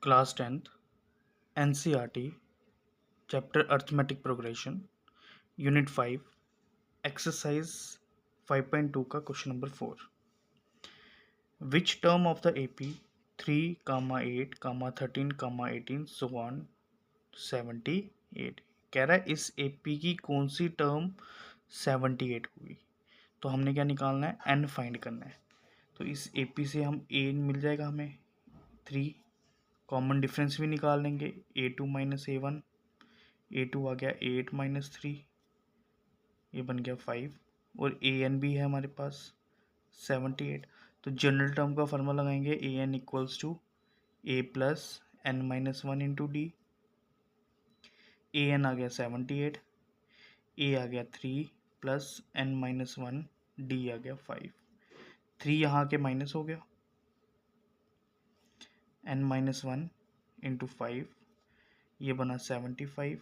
Class 10th NCERT chapter arithmetic progression unit 5 exercise 5.2 का question number 4 which term of the AP 3, 8, 13, 18 so on 78 कह रहा है इस AP की कौन सी टर्म 78 होगी। तो हमने क्या निकालना है, n फाइंड करना है। तो इस AP से हम a मिल जाएगा हमें 3, कॉमन डिफरेंस भी निकाल लेंगे A2 माइनस A1, A2 आ गया 8 माइनस 3, ये बन गया 5 और AN भी है हमारे पास 78। तो जनरल टर्म का फार्मूला लगाएंगे AN equals to A plus N minus 1 into D. AN आ गया 78, A आ गया 3 प्लस N माइनस 1, D आ गया 5। 3 यहाँ के माइनस हो गया, N माइनस 1 इंटू 5, ये बना 75,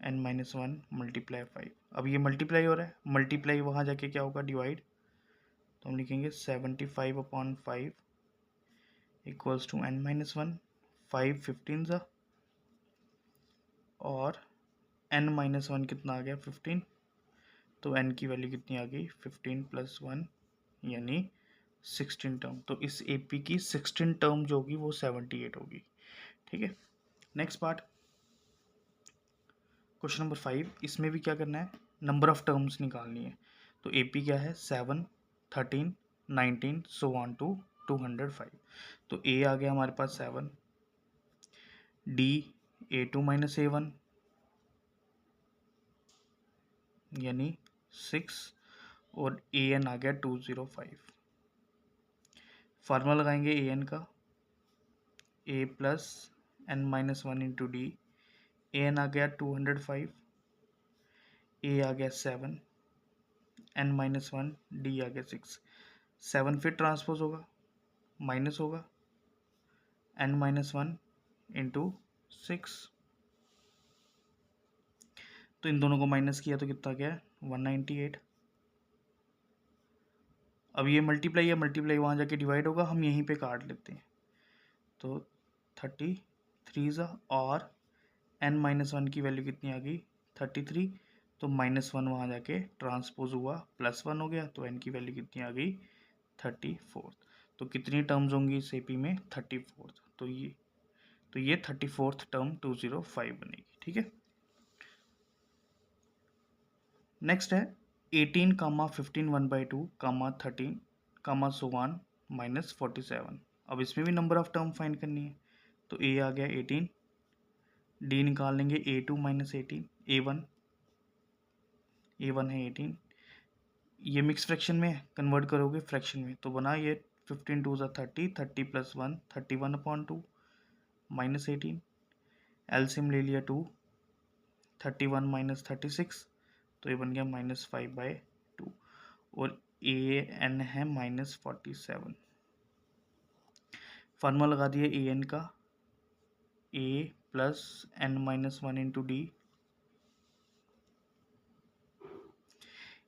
N माइनस 1 मल्टीप्लाई 5। अब ये मल्टीप्लाई हो रहा है, मल्टीप्लाई वहाँ जाके क्या होगा, डिवाइड। तो हम लिखेंगे 75/5 इक्वल्स टू N माइनस 1, 5 15 सा और N माइनस 1 कितना आ गया 15। तो N की वैल्यू कितनी आ गई 15 प्लस 1 यानी 16 टर्म। तो इस AP की 16 टर्म जो होगी वो 78 होगी। ठीक है, नेक्स्ट पार्ट क्वेश्चन नंबर 5। इसमें भी क्या करना है, नंबर ऑफ टर्म्स निकालनी है। तो AP क्या है 7, 13, 19 सो ऑन टू 205। तो A आ गया हमारे पास 7, D A2 माइनस A1 यानी 6 और AN आ गया 205। फार्मूला लगाएंगे AN का A plus N minus 1 into D. AN आ गया 205, A आ गया 7, N माइनस 1, D आ गया 6। 7 फिर ट्रांसपोज होगा, माइनस होगा N माइनस 1 इंटू 6। तो इन दोनों को माइनस किया तो कितना गया 198। अब ये मल्टीप्लाई या मल्टीप्लाई वहाँ जाके डिवाइड होगा, हम यहीं पे काट लेते हैं। तो 33 और N माइनस 1 की वैल्यू कितनी आ गई 33। तो माइनस 1 वहाँ जाके ट्रांसपोज हुआ, प्लस 1 हो गया। तो N की वैल्यू कितनी आ गई 34। तो कितनी टर्म्स होंगी इस AP में 34। तो ये 34th टर्म 205 बनेगी। ठीक है, नेक्स्ट है 18, 15 1/2, 13, सो वन माइनस 47। अब इसमें भी नंबर ऑफ टर्म फाइंड करनी है। तो A आ गया 18, D निकाल लेंगे A2 माइनस 18, A1 है 18। ये मिक्स फ्रैक्शन में कन्वर्ट करोगे फ्रैक्शन में तो बना ये 15 2 30, 30 प्लस 1 31/2 माइनस 18। एलसीएम ले लिया 2, 31 माइनस 36, तो ये बन गया -5/2 और AN है -47। फार्मूला लगा दिया AN का A plus N minus 1 into D.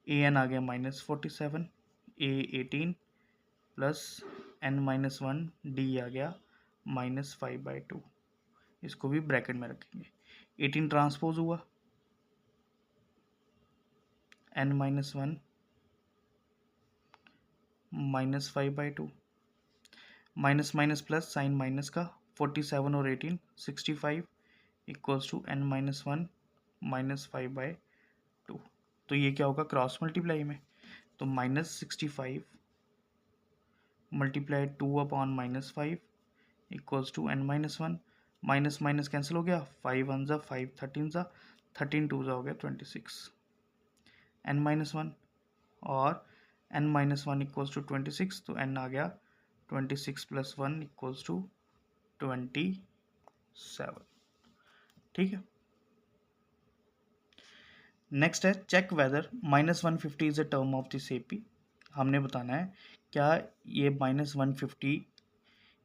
AN आ गया -47, A 18 plus N minus 1, D आ गया -5/2। इसको भी ब्रैकेट में रखेंगे। 18 ट्रांसपोज हुआ, N minus 1 -5/2, minus minus plus sign minus का 47 और 18 65 इक्वल्स टू N माइनस 1 -5/2। तो ये क्या होगा क्रॉस मल्टीप्लाई में। तो -65 multiply 2/-5 equals to N minus 1। Minus minus cancel हो गया, 5 1 ज़ा 5 13 ज़ा 13 2 ज़ा हो गया 26 N माइनस 1 और N माइनस 1 इक्वल्स टू 26। तो N आ गया 26 प्लस 1 इक्वल्स टू 27। ठीक है, नेक्स्ट है check whether -150 is a term of this AP। हमने बताना है क्या ये -150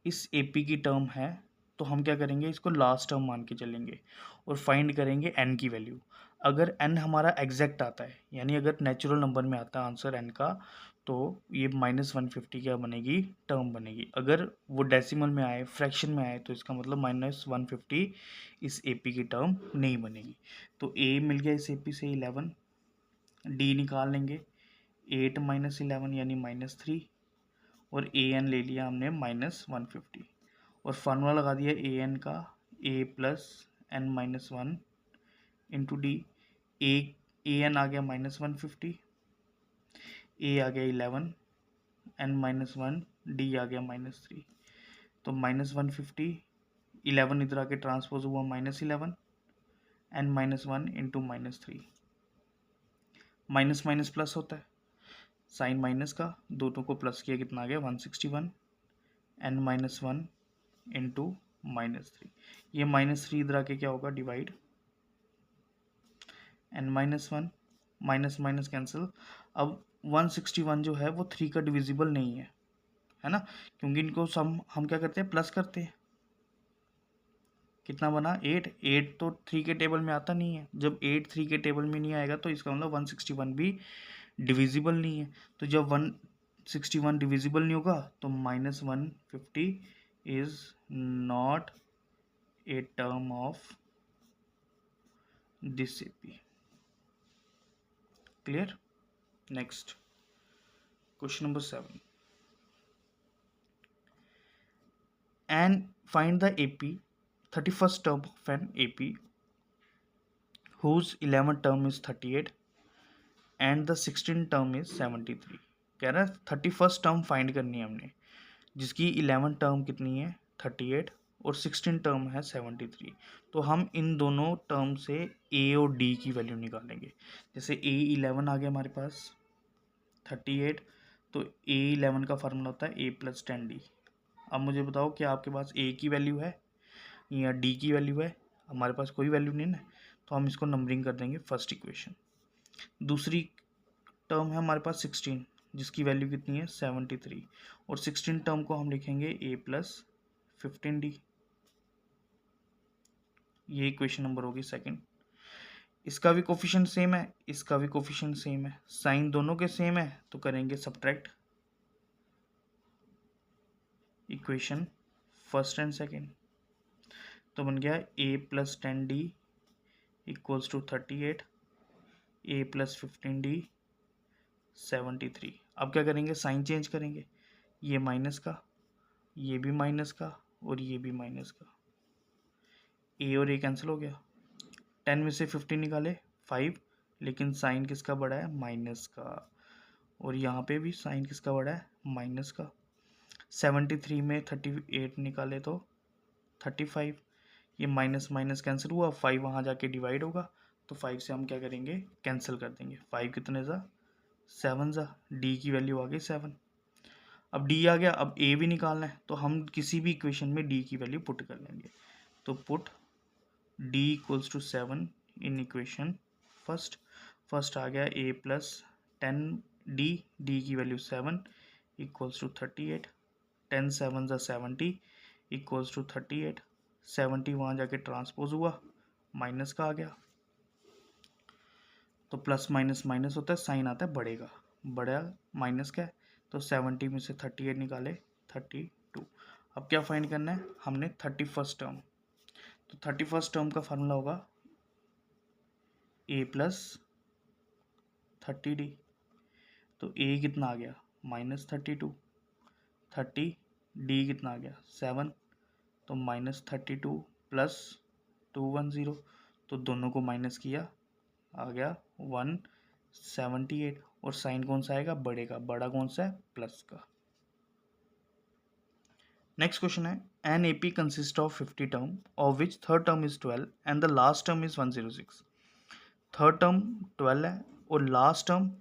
इस AP की टर्म है। तो हम क्या करेंगे, इसको लास्ट टर्म मान के चलेंगे और फाइंड करेंगे N की वैल्यू। अगर N हमारा एग्जैक्ट आता है, यानी अगर नेचुरल नंबर में आता है आंसर N का, तो ये -150 क्या बनेगी, टर्म बनेगी। अगर वो डेसिमल में आए, फ्रैक्शन में आए, तो इसका मतलब -150 इस AP की टर्म नहीं बनेगी। तो A मिल गया इस AP से 11, D निकाल लेंगे 8 - 11 यानी -3, और AN ले लिया हमने -150, और फार्मूला लगा दिया AN का, A + n-1 into D। AN आ गया -150, A आ गया 11, n-1, D आ गया -3। तो -150, 11 इधर आके ट्रांसपोज हुआ -11, n-1 into -3। Minus minus plus होता है, साइन माइनस का, दोनों को प्लस किया कितना आ गया 161, n-1 इंटू -3। ये -3 इधर आके क्या होगा, divide, n-1 minus minus cancel. अब 161 जो है वो 3 का डिविजिबल नहीं है ना, क्योंकि इनको सम हम क्या करते हैं, प्लस करते हैं। कितना बना, 8 तो 3 के टेबल में आता नहीं है। जब 8 3 के टेबल में नहीं आएगा तो इसका मतलब 161 भी डिविजिबल नहीं है। तो जब 161 डिविजिबल नहीं होगा तो -150 is not a term of this AP। Clear. Next question number 7, and find the AP 31st term of an AP whose 11th term is 38 and the 16th term is 73। कह रहा है 31st टर्म फाइंड करनी है हमने, जिसकी 11th term कितनी है 38 और 16th टर्म है 73। तो हम इन दोनों टर्म से A और D की वैल्यू निकालेंगे। जैसे A11 आ गया हमारे पास 38, तो A11 का फार्मूला होता है A + 10D। अब मुझे बताओ कि आपके पास A की वैल्यू है या D की वैल्यू है। हमारे पास कोई वैल्यू नहीं ना, तो हम इसको नंबरिंग कर देंगे फर्स्ट इक्वेशन। दूसरी टर्म है हमारे पास 16, जिसकी वैल्यू कितनी है 73, और 16 टर्म को हम लिखेंगे A + 15D। ये इक्वेशन नंबर होगी सेकंड। इसका भी कोफिशिएंट सेम है, इसका भी कोफिशिएंट सेम है, साइन दोनों के सेम है, तो करेंगे subtract equation first and second. तो बन गया A + 10D equals to 38, A + 15D 73। अब क्या करेंगे, साइन चेंज करेंगे, ये माइनस का, ये भी माइनस का, और ये भी माइनस का। A और A कैंसिल हो गया, 10 में से 15 निकाले 5, लेकिन साइन किसका बड़ा है, माइनस का, और यहाँ पे भी साइन किसका बड़ा है, माइनस का। 73 में 38 निकाले तो 35, ये माइनस माइनस कैंसिल हुआ, 5 वहाँ जाके डिवाइड होगा, तो 5 से हम क्या करेंगे, कैंसिल कर देंगे। 5 कितने ज़ा 7 ज़ा, D की वैल्यू आ गई 7। अब D आ गया, अब A भी निकालना है, तो हम किसी भी इक्वेशन में D की वैल्यू पुट कर लेंगे। तो put D equals to 7 in equation first आ गया A + 10D, D की वैल्यू 7 इक्वल्स टू 38, 10 7 ज़ा 70 इक्वल्स टू 38, 70 वहाँ जाके ट्रांसपोज हुआ, माइनस का आ गया, तो प्लस माइनस माइनस होता है, साइन आता है बड़े का, बड़ा माइनस का है, तो 70 में से 38 निकाले 32। अब क्या फाइंड करना है हमने, 31st टर्म। तो 31st टर्म का फार्मूला होगा A + 30D। तो A कितना आ गया -32, 30, D कितना आ गया 7, तो -32 + 210, तो दोनों को माइनस किया, आ गया 178, और साइन कौन सा आएगा, बड़े का, बड़ा कौन सा है, प्लस का। नेक्स्ट क्वेश्चन है, an AP consist of 50 term of which third term is 12 and the last term is 106। Third term 12 है और लास्ट टर्म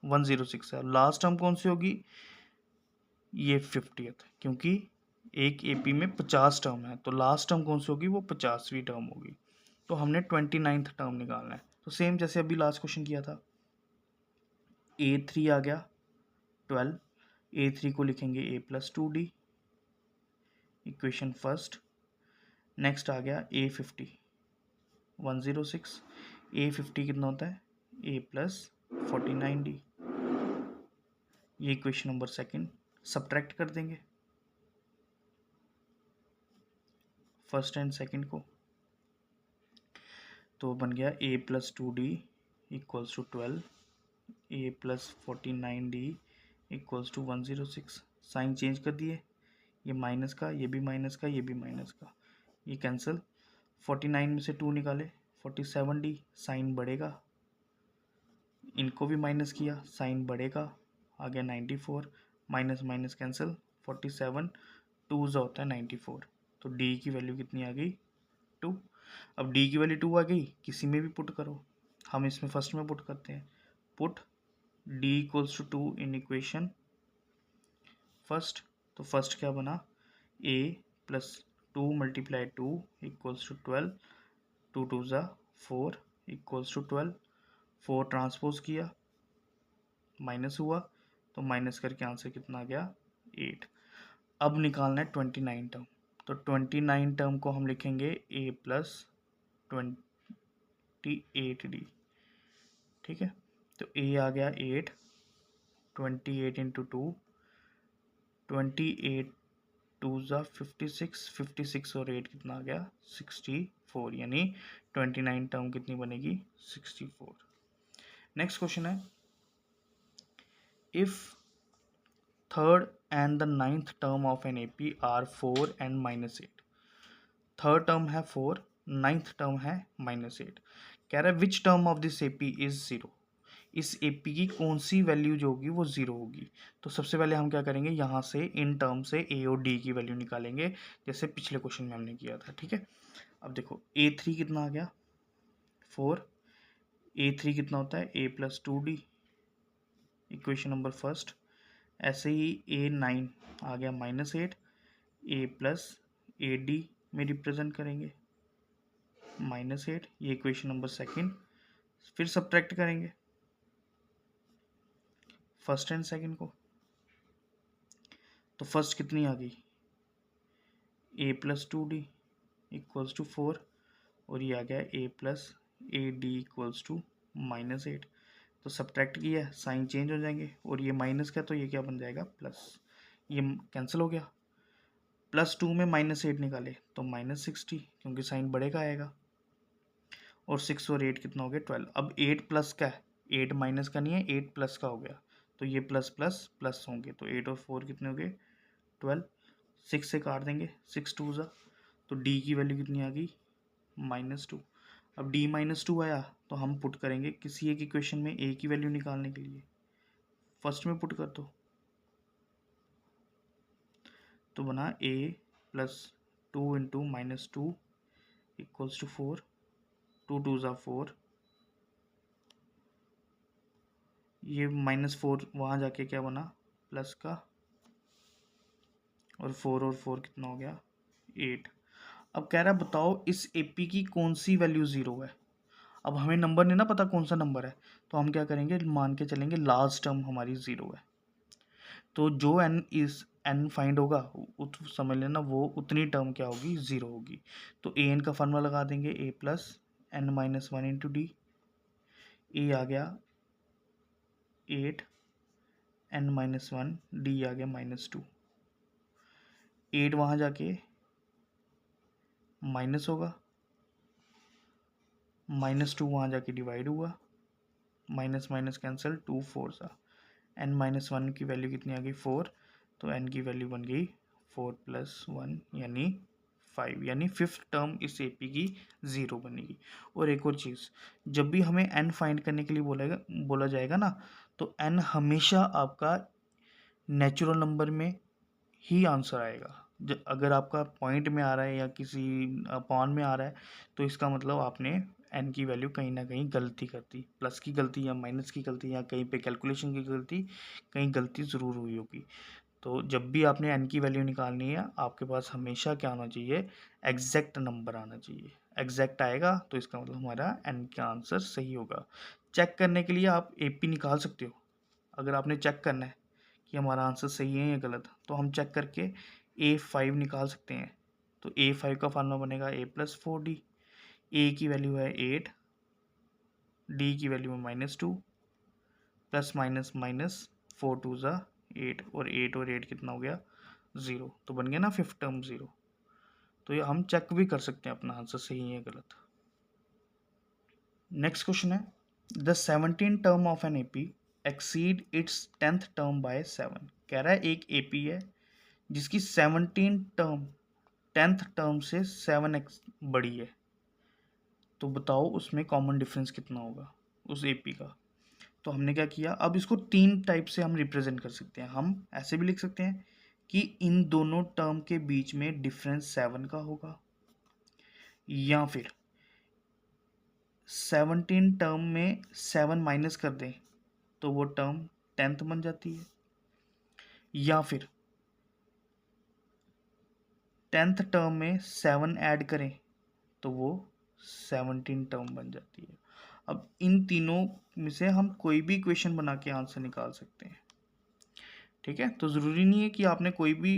106 है। लास्ट टर्म कौन सी होगी, ये 50th, क्योंकि एक AP में 50 टर्म है, तो लास्ट टर्म कौन सी होगी, वो 50वीं टर्म होगी। तो हमने 29th टर्म निकालना है। तो सेम जैसे अभी लास्ट क्वेश्चन किया था, A3 आ गया 12, A3 को लिखेंगे A + 2D equation first. Next आ गया A50 106, A50 कितना होता है, A + 49D, ये इक्वेशन नंबर सेकंड, सब्ट्रैक्ट कर देंगे फर्स्ट एंड सेकंड को, तो बन गया a plus 2d equals to 12, a plus 49d equals to 106। Sign change कर दिए, ये माइनस का, ये भी माइनस का, ये भी माइनस का, ये कैंसिल। 49 में से 2 निकाले, 47d, साइन बढ़ेगा, इनको भी माइनस किया, साइन बढ़ेगा, आ गया 94, माइनस माइनस कैंसिल, 47 2 ज़ा होता है 94, तो d की वैल्यू कितनी आ गई 2। अब d की वैल्यू 2 आ गई, किसी में भी पुट करो, हम इसमें फर्स्ट में पुट करते हैं, put d equals to 2 in equation first, तो फर्स्ट क्या बना, a plus 2 multiply 2 equals to 12, 2 2 ज़ा 4 इक्वल्स टू 12, 4 ट्रांसपोज किया, माइनस हुआ, तो माइनस करके आंसर कितना आ गया 8। अब निकालना है 29 टर्म, तो 29 टर्म को हम लिखेंगे a प्लस 28d, ठीक है। तो a आ गया 8, 28 इंटू 2, 28 2 ज़ा 56, 56 और 8 कितना आ गया 64, यानी 29 टर्म कितनी बनेगी 64। नेक्स्ट क्वेश्चन है, if third and the ninth term of an AP are 4 and -8, third term है 4, नाइन्थ टर्म है -8, कह रहा है which term of this AP is 0, इस AP की कौन सी वैल्यू जो होगी वो 0 होगी। तो सबसे पहले हम क्या करेंगे, यहाँ से इन टर्म से A और D की वैल्यू निकालेंगे, जैसे पिछले क्वेश्चन में हमने किया था, ठीक है। अब देखो A3 कितना आ गया 4, A3 कितना होता है A plus 2D, equation number first. ऐसे ही A9 आ गया -8, A प्लस AD में रिप्रेजेंट करेंगे -8, ये इक्वेशन नंबर सेकंड। फिर सब्ट्रैक्ट करेंगे फर्स्ट एंड सेकंड को, तो फर्स्ट कितनी आ गई A plus 2D equals to 4, और ये आ गया A plus AD equals to -8। तो सब्ट्रैक्ट किया, साइन चेंज हो जाएंगे, और ये माइनस का तो ये क्या बन जाएगा प्लस, ये कैंसिल हो गया। +2 में -8 निकाले तो -60, क्योंकि साइन बढ़ेगा आएगा, और 6 और 8 कितना हो गया 12। अब 8 प्लस का है, 8 माइनस का नहीं है, 8 प्लस का हो गया, तो ये प्लस प्लस प्लस होंगे, तो 8 और 4 कितने हो गए 12, 6 से काट देंगे, 6 2 ज़ा, तो d की वैल्यू कितनी आ गई -2। अब d -2 आया, तो हम पुट करेंगे किसी एक इक्वेशन में a की वैल्यू निकालने के लिए, फर्स्ट में पुट कर दो, तो बना a plus 2 into -2 equals to 4, 2 2 ज़ा 4, ये -4 वहाँ जाके क्या बना प्लस का, और 4 और 4 कितना हो गया 8। अब कह रहा है बताओ इस AP की कौन सी वैल्यू 0 है। अब हमें नंबर नहीं ना पता कौन सा नंबर है, तो हम क्या करेंगे, मान के चलेंगे लास्ट टर्म हमारी 0 है, तो जो n फाइंड होगा समझ लेना वो उतनी टर्म क्या होगी 0 होगी। तो an का फार्मूला लगा देंगे a plus n-1 into D, a आ गया 8, n-1, d आ गया -2, 8 वहाँ जाके माइनस होगा, -2 वहाँ जाके डिवाइड हुआ, माइनस माइनस कैंसिल, 2 4 सा, n-1 की वैल्यू कितनी आ गई 4, तो n की वैल्यू बन गई 4 + 1 यानी 5, यानी फिफ्थ टर्म इस AP की 0 बनेगी। और एक और चीज़, जब भी हमें n फाइंड करने के लिए बोला जाएगा ना, तो n हमेशा आपका नेचुरल नंबर में ही आंसर आएगा। अगर आपका पॉइंट में आ रहा है या किसी अपॉन में आ रहा है, तो इसका मतलब आपने n की वैल्यू कहीं ना कहीं गलती कर दी, प्लस की गलती या माइनस की गलती या कहीं पे कैलकुलेशन की गलती, कहीं गलती ज़रूर हुई होगी। तो जब भी आपने n की वैल्यू निकालनी है, आपके पास हमेशा क्या आना चाहिए, एग्जैक्ट नंबर आना चाहिए। एग्जैक्ट आएगा तो इसका मतलब हमारा n का आंसर सही होगा। चेक करने के लिए आप AP निकाल सकते हो, अगर आपने चेक करना है कि हमारा आंसर सही है या गलत, तो हम चेक करके A5 निकाल सकते हैं। तो A5 का फार्मूला बनेगा a + 4d, a की वैल्यू है 8, d की वैल्यू है -2, प्लस माइनस माइनस 4 2 ज़ा 8 और 8 और 8 कितना हो गया 0, तो बन गया ना फिफ्थ टर्म 0। तो ये हम चेक भी कर सकते हैं अपना आंसर सही है गलत। नेक्स्ट क्वेश्चन है the 17 term of an AP exceed it's 10th term by 7। कह रहा है एक एपी है जिसकी 17 टर्म 10th टर्म से 7x बड़ी है, तो बताओ उसमें कॉमन डिफरेंस कितना होगा उस एपी का। तो हमने क्या किया, अब इसको तीन टाइप से हम रिप्रेजेंट कर सकते हैं। हम ऐसे भी लिख सकते हैं कि इन दोनों टर्म के बीच में डिफरेंस 7 का होगा, या फिर 17 टर्म में 7 माइनस कर दें तो वो टर्म 10th बन जाती है, या फिर 10th टर्म में 7 ऐड करें तो वो 17 टर्म बन जाती है। अब इन तीनों में से हम कोई भी इक्वेशन बना के आंसर निकाल सकते हैं। ठीक है, तो ज़रूरी नहीं है कि आपने कोई भी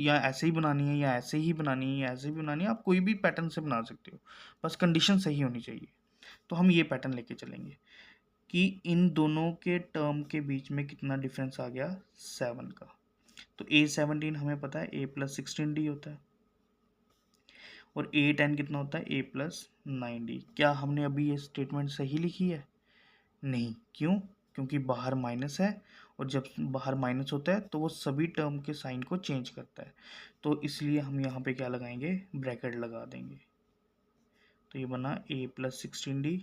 या ऐसे ही बनानी है या ऐसे ही बनानी है या ऐसे ही बनानी है, आप कोई भी पैटर्न से बना सकते हो, बस कंडीशन सही होनी चाहिए। तो हम ये पैटर्न लेके चलेंगे कि इन दोनों के टर्म के बीच में कितना डिफरेंस आ गया 7 का। तो A17 हमें पता है A+16D होता है, और A10 कितना होता है A+9D। क्या हमने अभी ये स्टेटमेंट सही लिखी है? नहीं। क्यों? क्योंकि बाहर माइनस है, और जब बाहर माइनस होता है तो वो सभी टर्म के साइन को चेंज करता है, तो इसलिए हम यहाँ पे क्या लगाएंगे, ब्रैकेट लगा देंगे। तो ये बना A+16D।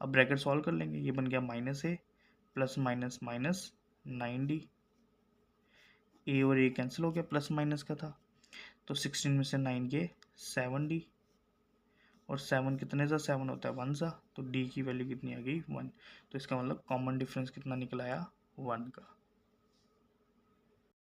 अब ब्रैकेट सॉल्व कर लेंगे, ये बन गया -A plus minus minus 9D। ए और ए कैंसिल हो गया, प्लस माइनस का था, तो 16 में से 9 गए 7D, और 7 कितने सा 7 होता है 1 सा, तो D की वैल्यू कितनी आ गई 1। तो इसका मतलब कॉमन डिफरेंस कितना निकल आया 1 का।